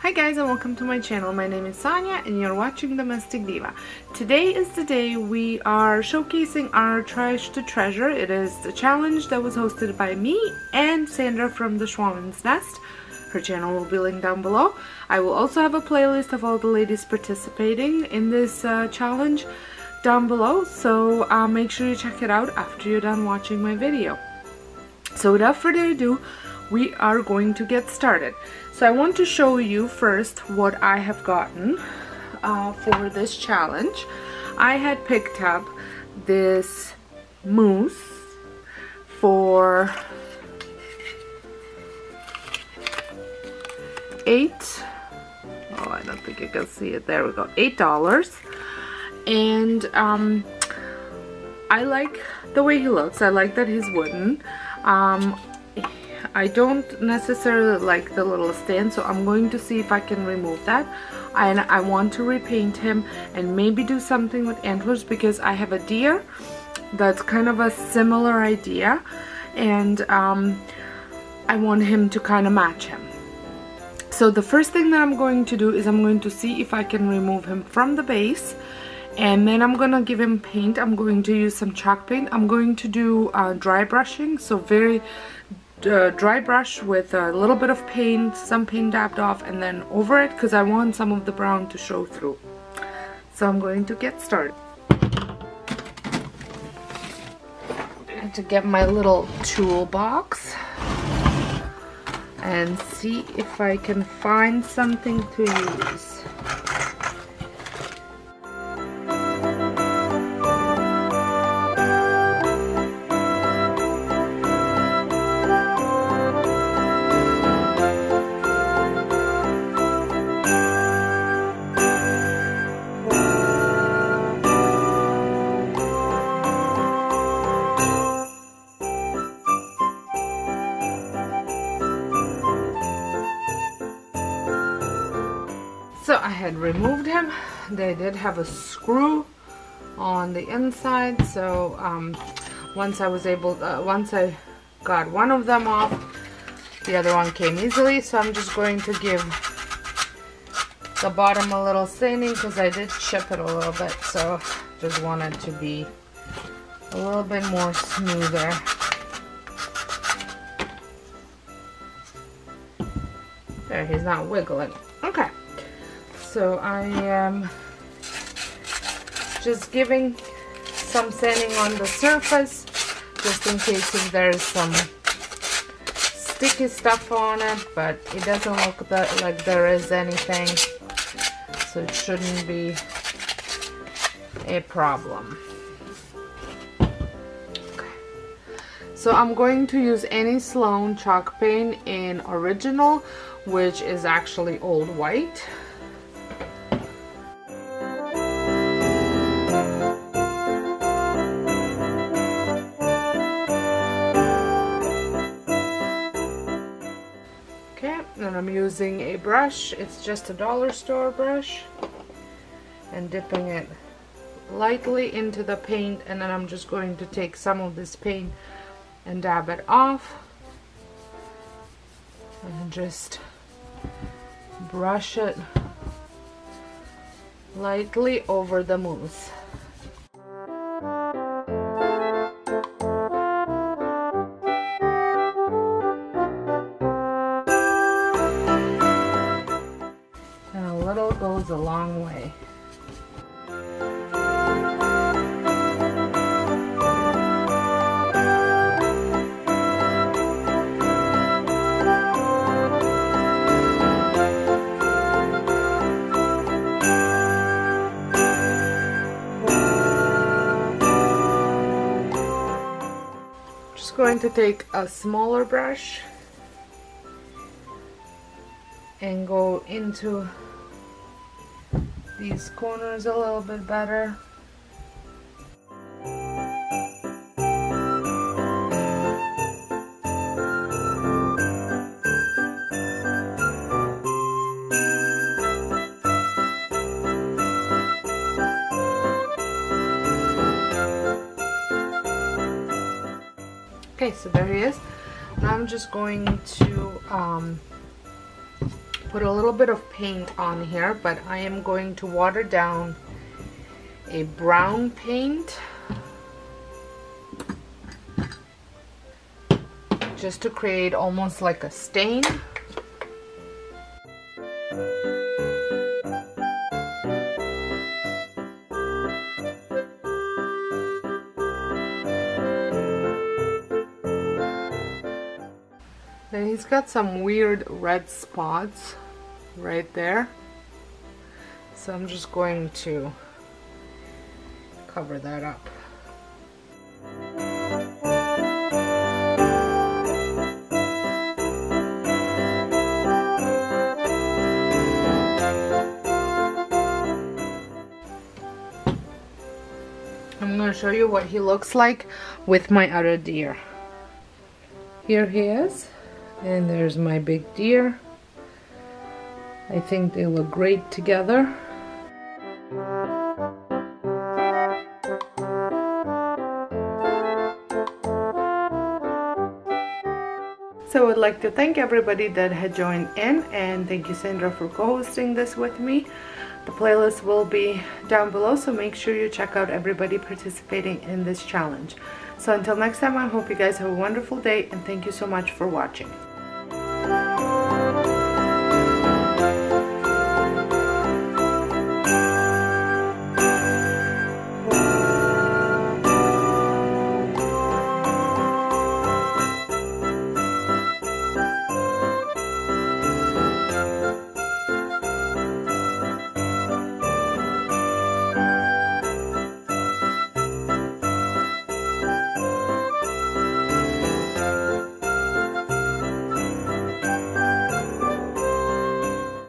Hi guys, and welcome to my channel. My name is Sonia and you're watching Domestic Diva. Today is the day we are showcasing our Trash to Treasure. It is the challenge that was hosted by me and Sandra from the Schwann's Nest. Her channel will be linked down below. I will also have a playlist of all the ladies participating in this challenge down below, so make sure you check it out after you're done watching my video. So without further ado, we are going to get started. So I want to show you first what I have gotten for this challenge. I had picked up this mousse for I don't think you can see it. There we go, $8. And I like the way he looks. I like that he's wooden. I don't necessarily like the little stand, so I'm going to see if I can remove that. And I want to repaint him and maybe do something with antlers, because I have a deer that's kind of a similar idea, and I want him to kind of match him. So the first thing that I'm going to do is I'm going to see if I can remove him from the base, and then I'm gonna give him paint. I'm going to use some chalk paint. I'm going to do dry brushing, so very dry brush with a little bit of paint, some paint dabbed off, and then over it, because I want some of the brown to show through. So I'm going to get started. I have to get my little toolbox and see if I can find something to use. So I had removed him. They did have a screw on the inside, so once I got one of them off, the other one came easily. So I'm just going to give the bottom a little sanding, because I did chip it a little bit, so just want it to be a little bit more smoother. There, he's not wiggling. Okay. So I am just giving some sanding on the surface, just in case if there's some sticky stuff on it, but it doesn't look like there is anything, so it shouldn't be a problem. Okay. So I'm going to use Annie Sloan chalk paint in Original, which is actually Old White. And I'm using a brush. It's just a dollar store brush, and dipping it lightly into the paint, and then I'm just going to take some of this paint and dab it off and just brush it lightly over the mousse. Goes a long way. Just going to take a smaller brush and go into these corners a little bit better. Okay, so there he is. Now I'm just going to put a little bit of paint on here, but I am going to water down a brown paint just to create almost like a stain. Then he's got some weird red spots right there, so I'm just going to cover that up. I'm going to show you what he looks like with my other deer. Here he is, and there's my big deer. I think they look great together. So I would like to thank everybody that had joined in, and thank you, Sandra, for co-hosting this with me. The playlist will be down below, so make sure you check out everybody participating in this challenge. So until next time, I hope you guys have a wonderful day, and thank you so much for watching.